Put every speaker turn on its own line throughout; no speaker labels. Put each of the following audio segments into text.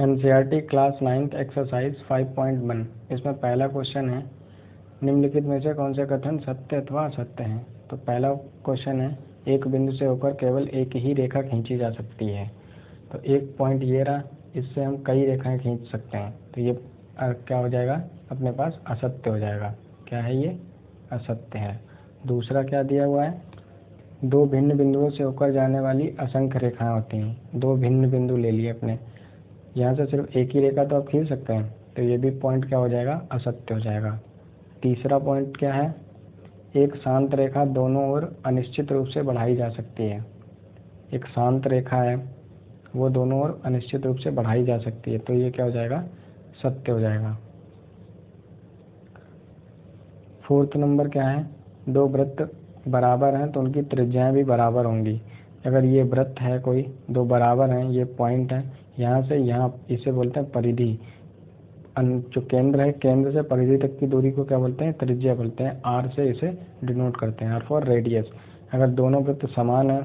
NCERT class 9th exercise 5.1। इसमें पहला question है, निम्नलिखित में से कौन से कथन सत्य अथवा असत्य हैं। तो पहला क्वेश्चन है, एक बिंदु से होकर केवल एक ही रेखा खींची जा सकती है। तो एक पॉइंट ये रहा, इससे हम कई रेखाएं खींच सकते हैं। तो ये क्या हो जाएगा, अपने पास असत्य हो जाएगा। क्या है ये, असत्य है। दूसरा क्या दिया हुआ है, दो भिन्न बिंदुओं से होकर जाने वाली असंख्य रेखाएं होती हैं। दो भिन्न बिंदु ले लिए अपने, यहाँ से सिर्फ एक ही रेखा तो आप खींच सकते हैं, तो ये भी पॉइंट क्या हो जाएगा, असत्य हो जाएगा। तीसरा पॉइंट क्या है, एक शांत रेखा दोनों ओर अनिश्चित रूप से बढ़ाई जा सकती है। एक शांत रेखा है, वो दोनों ओर अनिश्चित रूप से बढ़ाई जा सकती है, तो ये क्या हो जाएगा, सत्य हो जाएगा। फोर्थ नंबर क्या है, दो वृत्त बराबर हैं तो उनकी त्रिज्याएं भी बराबर होंगी। अगर ये वृत्त है कोई, दो बराबर हैं, ये पॉइंट है, यहाँ से यहाँ, इसे बोलते हैं परिधि। जो केंद्र है, केंद्र से परिधि तक की दूरी को क्या बोलते हैं, त्रिज्या बोलते हैं। आर से इसे डिनोट करते हैं, आर फॉर रेडियस। अगर दोनों वृत्त समान है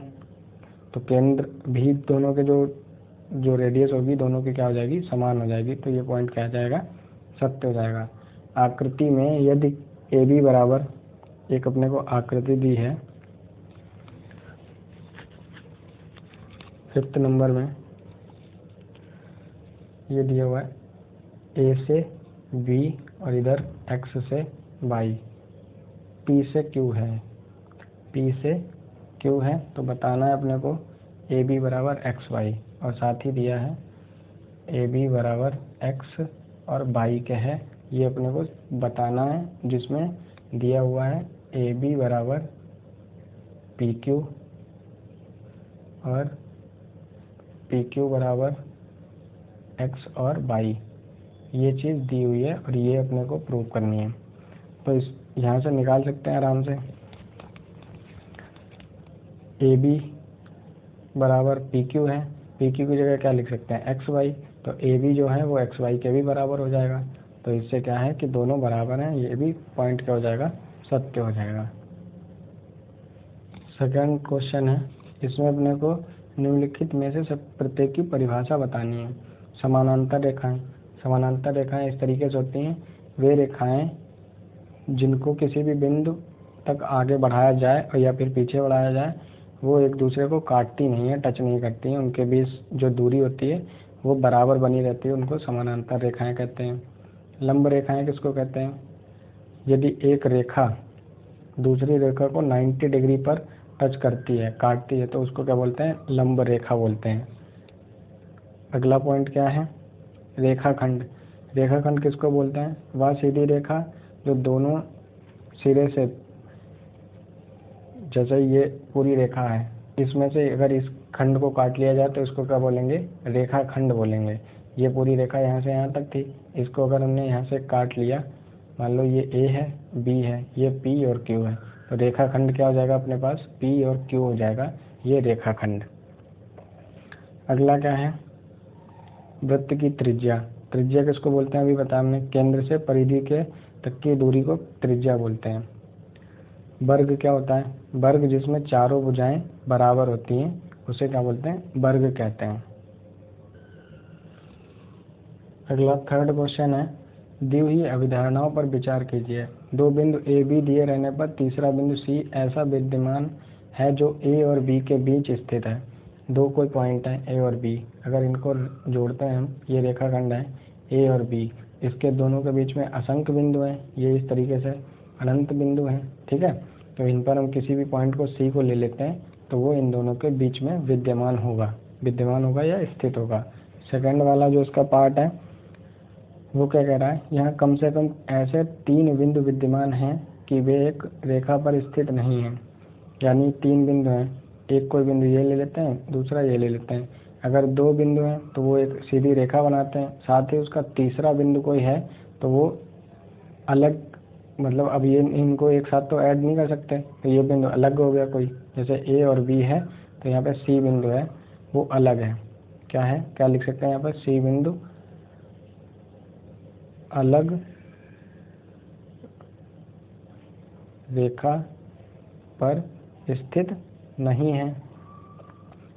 तो केंद्र भी दोनों के जो रेडियस होगी दोनों की क्या हो जाएगी, समान हो जाएगी। तो ये पॉइंट क्या आ जाएगा, सत्य हो जाएगा। आकृति में यदि ए बी बराबर, एक अपने को आकृति दी है फिफ्थ नंबर में, ये दिया हुआ है ए से बी और इधर एक्स से वाई, पी से क्यू है, पी से क्यू है। तो बताना है अपने को ए बी बराबर एक्स वाई, और साथ ही दिया है ए बी बराबर एक्स और वाई के है, ये अपने को बताना है। जिसमें दिया हुआ है ए बी बराबर पी क्यू और पी क्यू बराबर एक्स और वाई, ये चीज़ दी हुई है और ये अपने को प्रूव करनी है। तो इस यहाँ से निकाल सकते हैं आराम से, ए बी बराबर पी क्यू है, पी क्यू की जगह क्या लिख सकते हैं, एक्स वाई। तो ए बी जो है वो एक्स वाई के भी बराबर हो जाएगा। तो इससे क्या है कि दोनों बराबर हैं, ये भी पॉइंट क्या हो जाएगा, सत्य हो जाएगा। सेकंड क्वेश्चन है, इसमें अपने को निम्नलिखित में से सब प्रत्येक की परिभाषा बतानी है। समानांतर रेखाएं, समानांतर रेखाएं इस तरीके से होती हैं, वे रेखाएं जिनको किसी भी बिंदु तक आगे बढ़ाया जाए और या फिर पीछे बढ़ाया जाए, वो एक दूसरे को काटती नहीं है, टच नहीं करती हैं। उनके बीच जो दूरी होती है वो बराबर बनी रहती है, उनको समानांतर रेखाएं कहते हैं। लंब रेखाएं किसको कहते हैं, यदि एक रेखा दूसरी रेखा को 90 डिग्री पर टच करती है, काटती है, तो उसको क्या बोलते हैं, लंब रेखा बोलते हैं। अगला पॉइंट क्या है, रेखाखंड। रेखाखंड किसको बोलते हैं, वह सीधी रेखा जो दोनों सिरे से, जैसे ये पूरी रेखा है, इसमें से अगर इस खंड को काट लिया जाए तो इसको क्या बोलेंगे, रेखाखंड बोलेंगे। ये पूरी रेखा यहाँ से यहाँ तक थी, इसको अगर हमने यहाँ से काट लिया, मान लो ये ए है, बी है, ये पी और क्यू है, तो रेखाखंड क्या हो जाएगा अपने पास, पी और क्यू हो जाएगा, ये रेखाखंड। अगला क्या है, वृत्त की त्रिज्या। त्रिज्या किसको बोलते हैं, अभी बताया हमने, केंद्र से परिधि के तक की दूरी को त्रिज्या बोलते हैं। वर्ग क्या होता है, वर्ग जिसमें चारों भुजाएं बराबर होती हैं उसे क्या बोलते हैं, वर्ग कहते हैं। अगला थर्ड क्वेश्चन है, दी हुई अभिधारणाओं पर विचार कीजिए। दो बिंदु ए बी दिए रहने पर तीसरा बिंदु सी ऐसा विद्यमान है जो ए और बी के बीच स्थित है। दो कोई पॉइंट है ए और बी, अगर इनको जोड़ते हैं हम, ये रेखाखंड है ए और बी, इसके दोनों के बीच में असंख्य बिंदु हैं, ये इस तरीके से अनंत बिंदु हैं, ठीक है। तो इन पर हम किसी भी पॉइंट को सी को ले लेते हैं, तो वो इन दोनों के बीच में विद्यमान होगा या स्थित होगा। सेकंड वाला जो इसका पार्ट है वो क्या कह रहा है, यहाँ कम से कम ऐसे 3 बिंदु विद्यमान हैं कि वे एक रेखा पर स्थित नहीं हैं। यानी 3 बिंदु हैं, एक कोई बिंदु ये ले लेते हैं, दूसरा ये ले लेते हैं। अगर 2 बिंदु हैं तो वो एक सीधी रेखा बनाते हैं, साथ ही उसका तीसरा बिंदु कोई है तो वो अलग, मतलब अब ये इनको एक साथ तो ऐड नहीं कर सकते, तो ये बिंदु अलग हो गया कोई। जैसे ए और बी है तो यहाँ पे सी बिंदु है, वो अलग है। क्या है, क्या लिख सकते हैं यहाँ पर, सी बिंदु अलग रेखा पर स्थित नहीं है,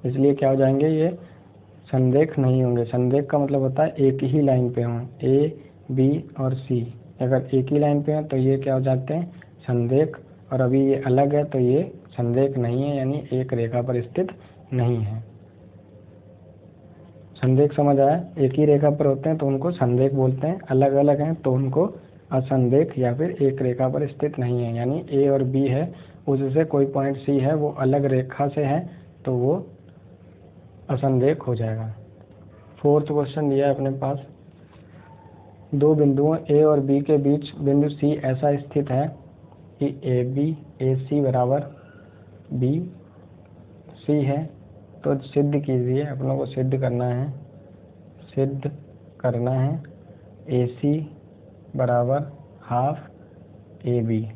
इसलिए क्या हो जाएंगे, ये संरेख नहीं होंगे। संरेख का मतलब होता है एक ही लाइन पे हों, ए बी और सी अगर एक ही लाइन पे हैं तो ये क्या हो जाते हैं, संरेख। और अभी ये अलग है तो ये संरेख नहीं है, यानी एक रेखा पर स्थित नहीं है। संरेख समझ आया, एक ही रेखा पर होते हैं तो उनको संरेख बोलते हैं, अलग अलग हैं तो उनको असंरेख या फिर एक रेखा पर स्थित नहीं है। यानी ए और बी है, उससे कोई पॉइंट सी है वो अलग रेखा से है तो वो असंरेख हो जाएगा। फोर्थ क्वेश्चन दिया है अपने पास, दो बिंदुओं ए और बी के बीच बिंदु सी ऐसा स्थित है कि ए सी बराबर बी सी है, तो सिद्ध कीजिए। अपनों को सिद्ध करना है ए सी बराबर हाफ ए बी,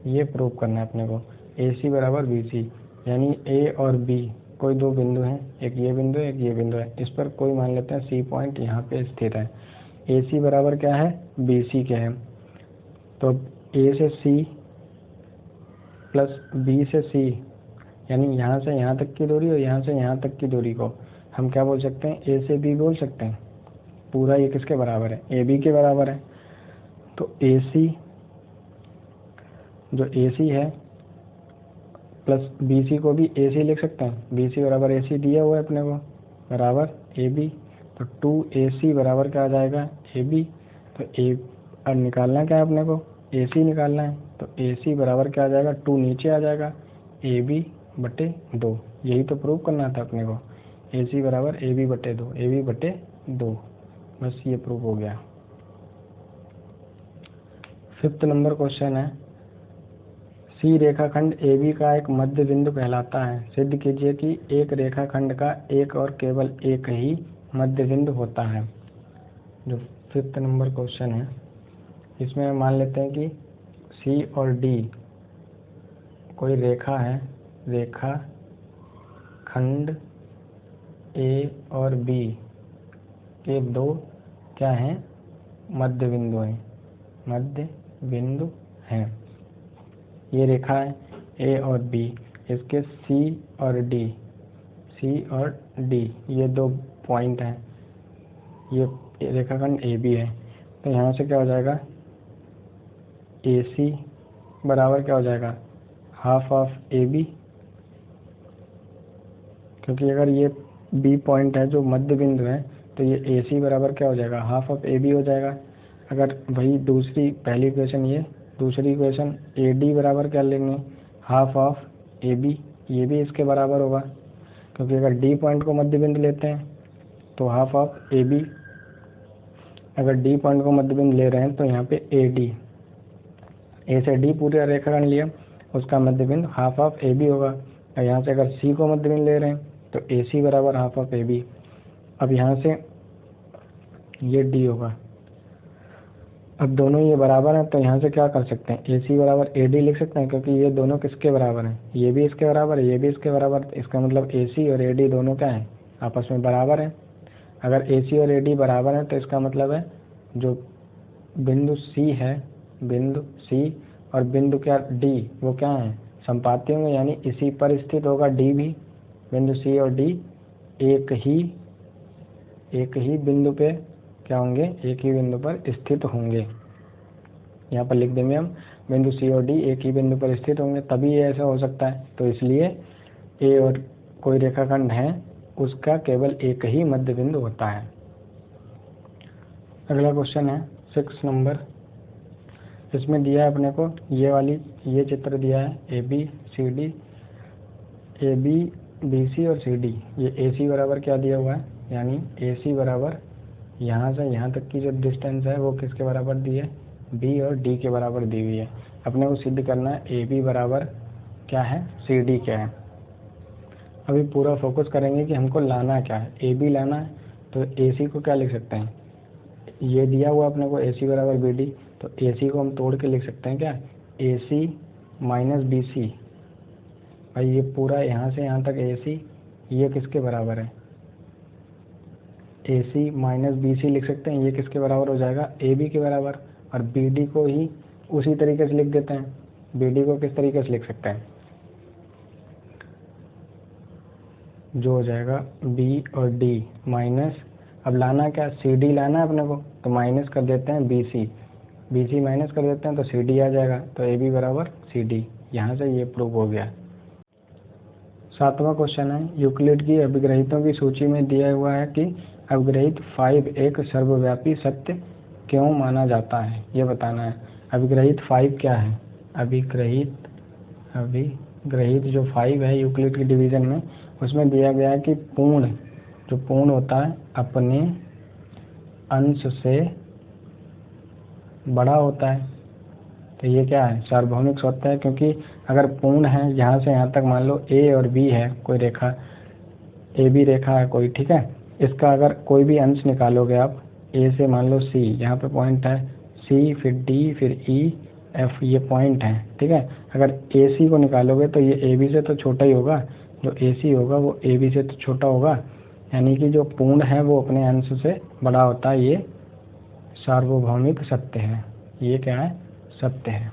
ये प्रूव करना है अपने को। ए सी बराबर बी सी, यानी ए और बी कोई दो बिंदु हैं, एक ये बिंदु है एक ये बिंदु है, इस पर कोई मान लेते हैं सी पॉइंट यहाँ पे स्थित है। ए सी बराबर क्या है, बी सी क्या है, तो ए से सी प्लस बी से सी, यानी यहाँ से यहाँ तक की दूरी और यहाँ से यहाँ तक की दूरी को हम क्या बोल सकते हैं, ए से बी बोल सकते हैं। पूरा ये किसके बराबर है, ए बी के बराबर है। तो ए सी जो ए सी है प्लस बी सी को भी ए सी लिख सकते हैं, बी सी बराबर ए सी दिया हुआ है अपने को बराबर ए बी, तो 2AC बराबर क्या आ जाएगा, ए बी। तो ए और निकालना क्या है अपने को, ए सी निकालना है, तो ए सी बराबर क्या आ जाएगा, 2 नीचे आ जाएगा ए बी बटे 2, यही तो प्रूव करना था अपने को। ए सी बराबर ए बी बटे 2, ए बी बटे 2, बस ये प्रूव हो गया। फिफ्थ नंबर क्वेश्चन है, सी रेखाखंड ए बी का एक मध्य बिंदु कहलाता है, सिद्ध कीजिए कि एक रेखाखंड का एक और केवल एक ही मध्य बिंदु होता है। जो फिफ्थ नंबर क्वेश्चन है इसमें मान लेते हैं कि सी और डी कोई रेखा है, रेखा खंड ए और बी के दो क्या हैं, मध्य बिंदु हैं, मध्य बिंदु हैं। ये रेखा है ए और बी, इसके सी और डी ये दो पॉइंट हैं, ये रेखाखंड ए बी है। तो यहाँ से क्या हो जाएगा, ए सी बराबर क्या हो जाएगा, हाफ ऑफ ए बी, क्योंकि अगर ये बी पॉइंट है जो मध्य बिंदु है तो ये ए सी बराबर क्या हो जाएगा, हाफ ऑफ ए बी हो जाएगा। अगर वही दूसरी पहली इक्वेशन ये, दूसरी इक्वेशन ए डी बराबर क्या लेंगे, हाफ ऑफ ए बी, ये भी इसके बराबर होगा, क्योंकि अगर डी पॉइंट को मध्य बिंदु लेते हैं तो हाफ ऑफ ए बी, अगर डी पॉइंट को मध्य बिंदु ले रहे हैं तो यहाँ पे ए डी, ए से डी पूरा रेखाखंड लिया, उसका मध्य बिंदु हाफ ऑफ ए बी होगा। और यहाँ से अगर सी को मध्य बिंदु ले रहे हैं तो ए सी बराबर हाफ ऑफ ए बी। अब यहाँ से ये डी होगा, अब दोनों ये बराबर हैं तो यहाँ से क्या कर सकते हैं, ए सी बराबर ए डी लिख सकते हैं, क्योंकि ये दोनों किसके बराबर हैं, ये भी इसके बराबर है ये भी इसके बराबर, इसका मतलब ए सी और ए डी दोनों क्या हैं, आपस में बराबर हैं। अगर ए सी और ए डी बराबर हैं तो इसका मतलब है जो बिंदु सी है, बिंदु सी और बिंदु क्या डी, वो क्या है, संपाती होंगे, यानी इसी पर स्थित होगा डी भी। बिंदु सी और डी एक ही बिंदु पे क्या होंगे, एक ही बिंदु पर स्थित होंगे। यहाँ पर लिख देंगे हम, बिंदु सी और डी एक ही बिंदु पर स्थित होंगे, तभी ये ऐसा हो सकता है। तो इसलिए ए और कोई रेखाखंड है उसका केवल एक ही मध्य बिंदु होता है। अगला क्वेश्चन है 6 नंबर, इसमें दिया है अपने को ये चित्र दिया है A B C D, A B B C और सी डी। ये ए सी बराबर क्या दिया हुआ है, यानी ए सी बराबर यहाँ से यहाँ तक की जो डिस्टेंस है वो किसके बराबर दी है, बी और डी के बराबर दी हुई है। अपने को सिद्ध करना है ए बी बराबर क्या है, सी डी क्या है। अभी पूरा फोकस करेंगे कि हमको लाना क्या है, ए बी लाना है। तो ए सी को क्या लिख सकते हैं, ये दिया हुआ अपने को ए सी बराबर बी डी, तो ए सी को हम तोड़ के लिख सकते हैं क्या, ए सी माइनस बी सी। भाई ये पूरा यहाँ से यहाँ तक ए सी, ये किसके बराबर है, ए सी माइनस बी सी लिख सकते हैं, ये किसके बराबर हो जाएगा, ए बी के बराबर। और बी डी को ही उसी तरीके से लिख देते हैं, बी डी को किस तरीके से लिख सकते हैं, जो हो जाएगा बी और डी माइनस, अब लाना क्या, सी डी लाना है अपने को, तो माइनस कर देते हैं बी सी माइनस कर देते हैं तो सी डी आ जाएगा, तो ए बी बराबर सी डी। यहाँ से ये प्रूव हो गया। 7वां क्वेश्चन है, यूक्लिड की अभिग्रहितों की सूची में दिया हुआ है कि अभिग्रहित 5 एक सर्वव्यापी सत्य क्यों माना जाता है, ये बताना है। अभिग्रहित 5 क्या है, अभिग्रहित जो 5 है यूक्लिड की डिवीजन में, उसमें दिया गया है कि पूर्ण, जो पूर्ण होता है अपने अंश से बड़ा होता है। तो ये क्या है, सार्वभौमिक सत्य है, क्योंकि अगर पूर्ण है यहाँ से यहाँ तक, मान लो ए और बी है, कोई रेखा ए बी रेखा है कोई, ठीक है, इसका अगर कोई भी अंश निकालोगे आप, ए से मान लो सी, यहाँ पे पॉइंट है सी, फिर डी, फिर ई, एफ, ये पॉइंट है, ठीक है। अगर ए सी को निकालोगे तो ये ए बी से तो छोटा ही होगा, जो ए सी होगा वो ए बी से तो छोटा होगा, यानी कि जो पूर्ण है वो अपने अंश से बड़ा होता है। ये सार्वभौमिक सत्य है, ये क्या है, सत्य है।